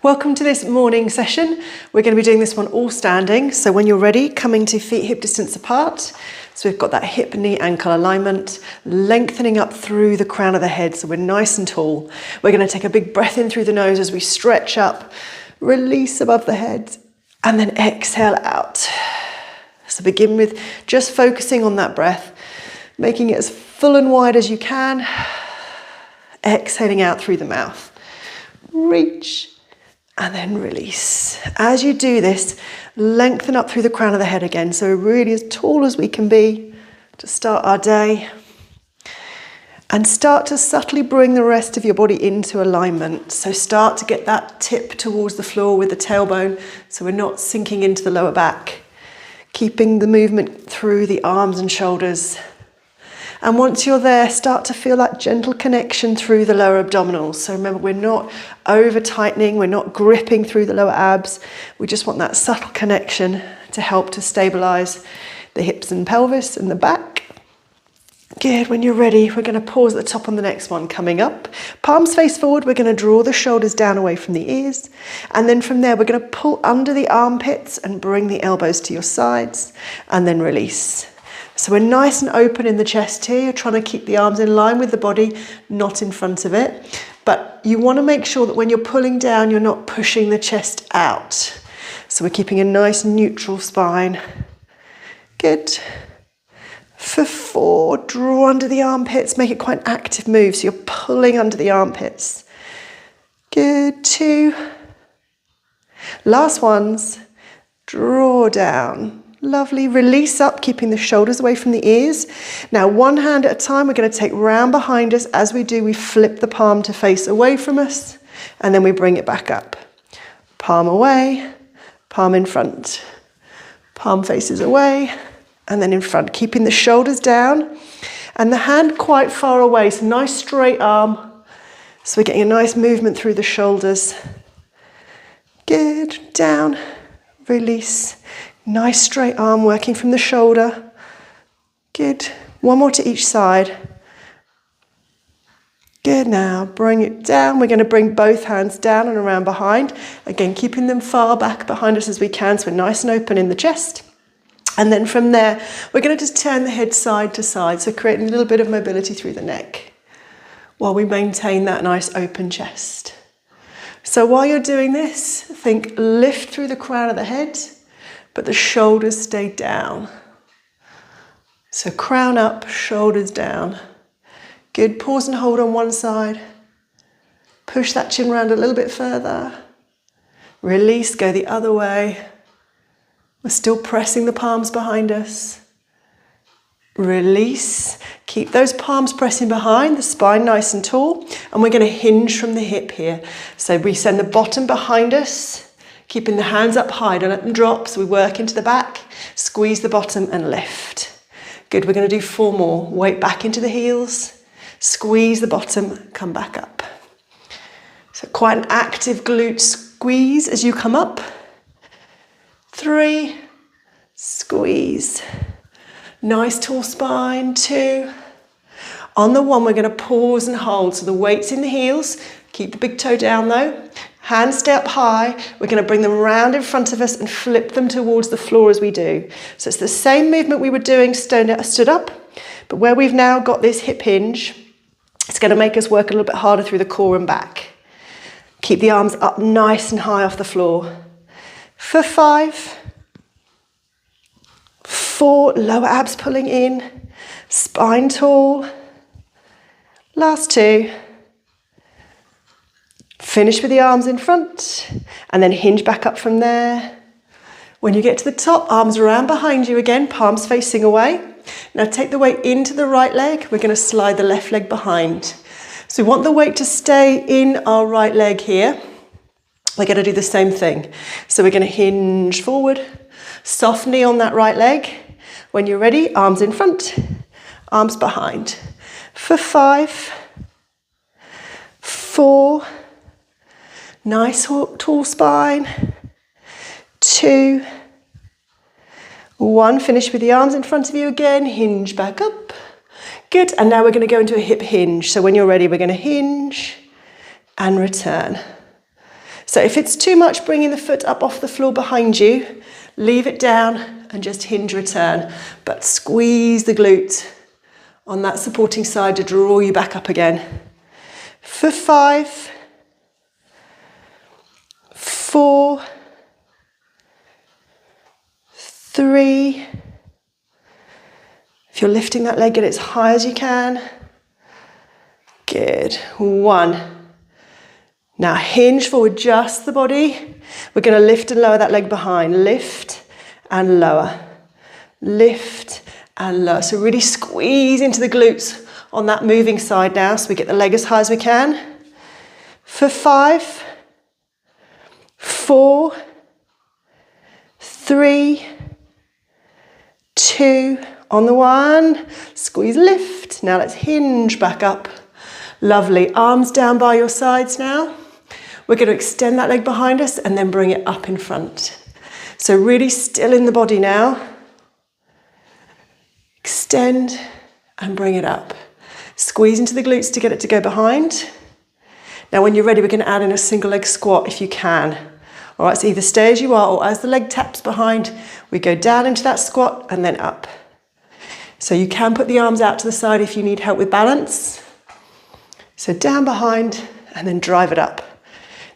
Welcome to this morning session. We're going to be doing this one all standing. So when you're ready, coming to feet hip distance apart. So we've got that hip, knee, ankle alignment, lengthening up through the crown of the head. So we're nice and tall. We're going to take a big breath in through the nose as we stretch up, release above the head, and then exhale out. So begin with just focusing on that breath, making it as full and wide as you can. Exhaling out through the mouth. Reach. And then release. As you do this, lengthen up through the crown of the head again. So we're really as tall as we can be to start our day. And start to subtly bring the rest of your body into alignment. So start to get that tip towards the floor with the tailbone so we're not sinking into the lower back. Keeping the movement through the arms and shoulders. And once you're there, start to feel that gentle connection through the lower abdominals. So remember, we're not over tightening, we're not gripping through the lower abs. We just want that subtle connection to help to stabilize the hips and pelvis and the back. Good, when you're ready, we're going to pause at the top on the next one. Coming up, palms face forward, we're going to draw the shoulders down away from the ears. And then from there, we're going to pull under the armpits and bring the elbows to your sides and then release. So we're nice and open in the chest here. You're trying to keep the arms in line with the body, not in front of it. But you want to make sure that when you're pulling down, you're not pushing the chest out. So we're keeping a nice neutral spine. Good. For 4, draw under the armpits. Make it quite an active move. So you're pulling under the armpits. Good. 2. Last ones. Draw down. Lovely, release up, keeping the shoulders away from the ears. Now, one hand at a time, we're going to take round behind us. As we do, we flip the palm to face away from us, and then we bring it back up. Palm away, palm in front. Palm faces away, and then in front, keeping the shoulders down, and the hand quite far away, so nice straight arm. So we're getting a nice movement through the shoulders. Good, down, release. Nice straight arm working from the shoulder. Good. One more to each side. Good. Now bring it down. We're going to bring both hands down and around behind. Again, keeping them far back behind us as we can so we're nice and open in the chest. And then from there, we're going to just turn the head side to side. So creating a little bit of mobility through the neck while we maintain that nice open chest. So while you're doing this, think lift through the crown of the head. But the shoulders stay down. So crown up, shoulders down. Good, pause and hold on one side. Push that chin round a little bit further. Release, go the other way. We're still pressing the palms behind us. Release, keep those palms pressing behind, the spine nice and tall. And we're going to hinge from the hip here. So we send the bottom behind us. Keeping the hands up high, don't let them drop. So we work into the back, squeeze the bottom and lift. Good, we're going to do 4 more. Weight back into the heels, squeeze the bottom, come back up. So quite an active glute squeeze as you come up. 3, squeeze. Nice tall spine, 2. On the 1, we're going to pause and hold. So the weight's in the heels. Keep the big toe down though. Hands stay up high. We're going to bring them round in front of us and flip them towards the floor as we do. So it's the same movement we were doing stood up, but where we've now got this hip hinge, it's going to make us work a little bit harder through the core and back. Keep the arms up nice and high off the floor. For 5, 4, lower abs pulling in, spine tall. Last 2. Finish with the arms in front and then hinge back up from there. When you get to the top, arms around behind you again, palms facing away. Now take the weight into the right leg. We're going to slide the left leg behind. So we want the weight to stay in our right leg here. We're going to do the same thing. So we're going to hinge forward, soft knee on that right leg. When you're ready, arms in front, arms behind. For 5, 4, nice tall spine. 2, 1. Finish with the arms in front of you again. Hinge back up. Good. And now we're going to go into a hip hinge. So when you're ready, we're going to hinge and return. So if it's too much bringing the foot up off the floor behind you, leave it down and just hinge return, but squeeze the glute on that supporting side to draw you back up again. For 5, 4, 3. If you're lifting that leg, get it as high as you can. Good. 1. Now hinge forward, just the body. We're going to lift and lower that leg behind. Lift and lower. Lift and lower. So really squeeze into the glutes on that moving side now, so we get the leg as high as we can. For 5, 4, 3, 2, on the 1, squeeze, lift. Now let's hinge back up. Lovely, arms down by your sides now. We're going to extend that leg behind us and then bring it up in front. So really still in the body now. Extend and bring it up. Squeeze into the glutes to get it to go behind. Now when you're ready, we're going to add in a single leg squat if you can. All right, so either stay as you are, or as the leg taps behind, we go down into that squat and then up. So you can put the arms out to the side if you need help with balance. So down behind and then drive it up.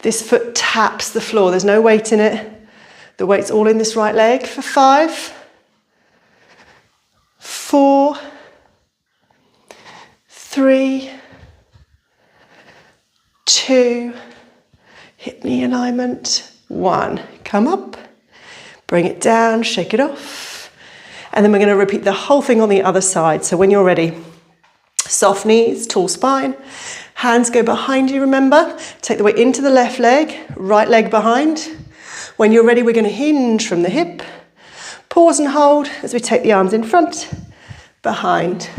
This foot taps the floor, there's no weight in it. The weight's all in this right leg. For 5, 4, 3, 2, hip knee alignment, 1. Come up, bring it down, shake it off. And then we're going to repeat the whole thing on the other side. So when you're ready, soft knees, tall spine, hands go behind you, remember. Take the weight into the left leg, right leg behind. When you're ready, we're going to hinge from the hip. Pause and hold as we take the arms in front, behind.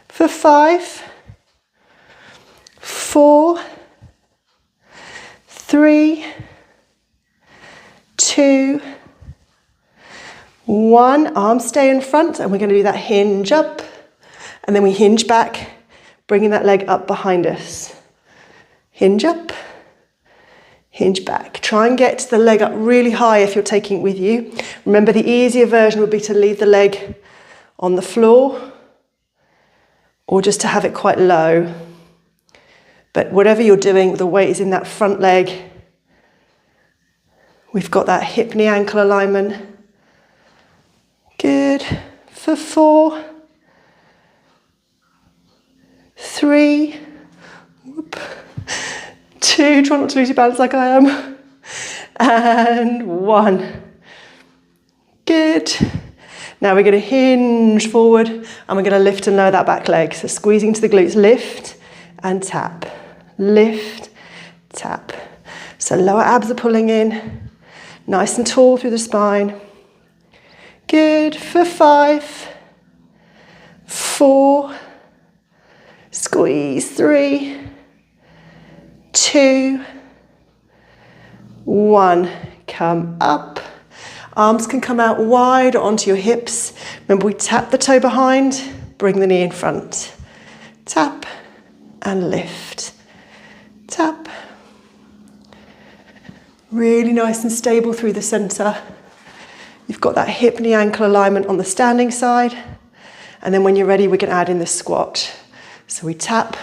For 5, 4, 3, 2, 1. Arms stay in front, and we're going to do that hinge up, and then we hinge back, bringing that leg up behind us. Hinge up, hinge back. Try and get the leg up really high if you're taking it with you. Remember, the easier version would be to leave the leg on the floor or just to have it quite low. But whatever you're doing, the weight is in that front leg. We've got that hip knee ankle alignment. Good. For 4, 3, 2, try not to lose your balance like I am, and 1. Good. Now we're going to hinge forward and we're going to lift and lower that back leg. So squeezing to the glutes, lift and tap, lift, tap. So lower abs are pulling in, nice and tall through the spine. Good. For 5, 4, squeeze, 3, 2, 1. Come up. Arms can come out wide onto your hips. Remember, we tap the toe behind, bring the knee in front. Tap and lift. Tap. Really nice and stable through the center. You've got that hip knee ankle alignment on the standing side. And then when you're ready, we can add in the squat. So we tap,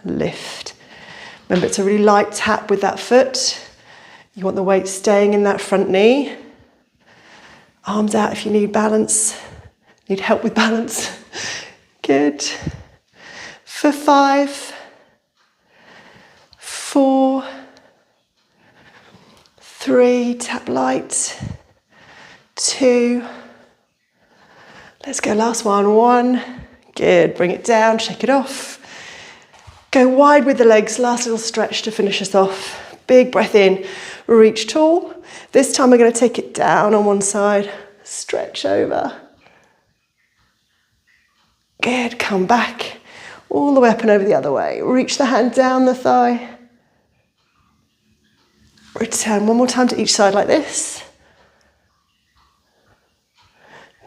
lift. Remember, it's a really light tap with that foot. You want the weight staying in that front knee. Arms out if you need balance, need help with balance. Good. For 5, 4, 3, tap light, 2, let's go, last one, 1, good, bring it down, shake it off. Go wide with the legs, last little stretch to finish us off. Big breath in, reach tall. This time we're going to take it down on one side, stretch over. Good, come back, all the way up and over the other way. Reach the hand down the thigh. Return one more time to each side like this.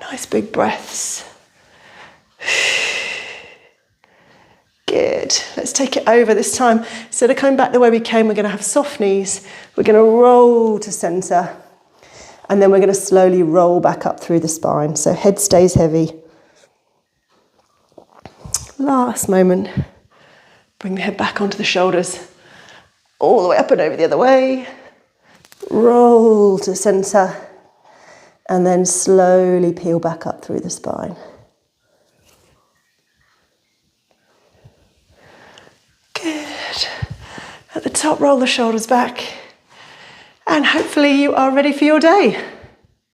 Nice big breaths. Good, let's take take it over. This time, instead of coming back the way we came, we're going to have soft knees. We're going to roll to center. And then we're going to slowly roll back up through the spine. So head stays heavy. Last moment. Bring the head back onto the shoulders. All the way up and over the other way. Roll to center. And then slowly peel back up through the spine. Good. At the top, roll the shoulders back. And hopefully you are ready for your day.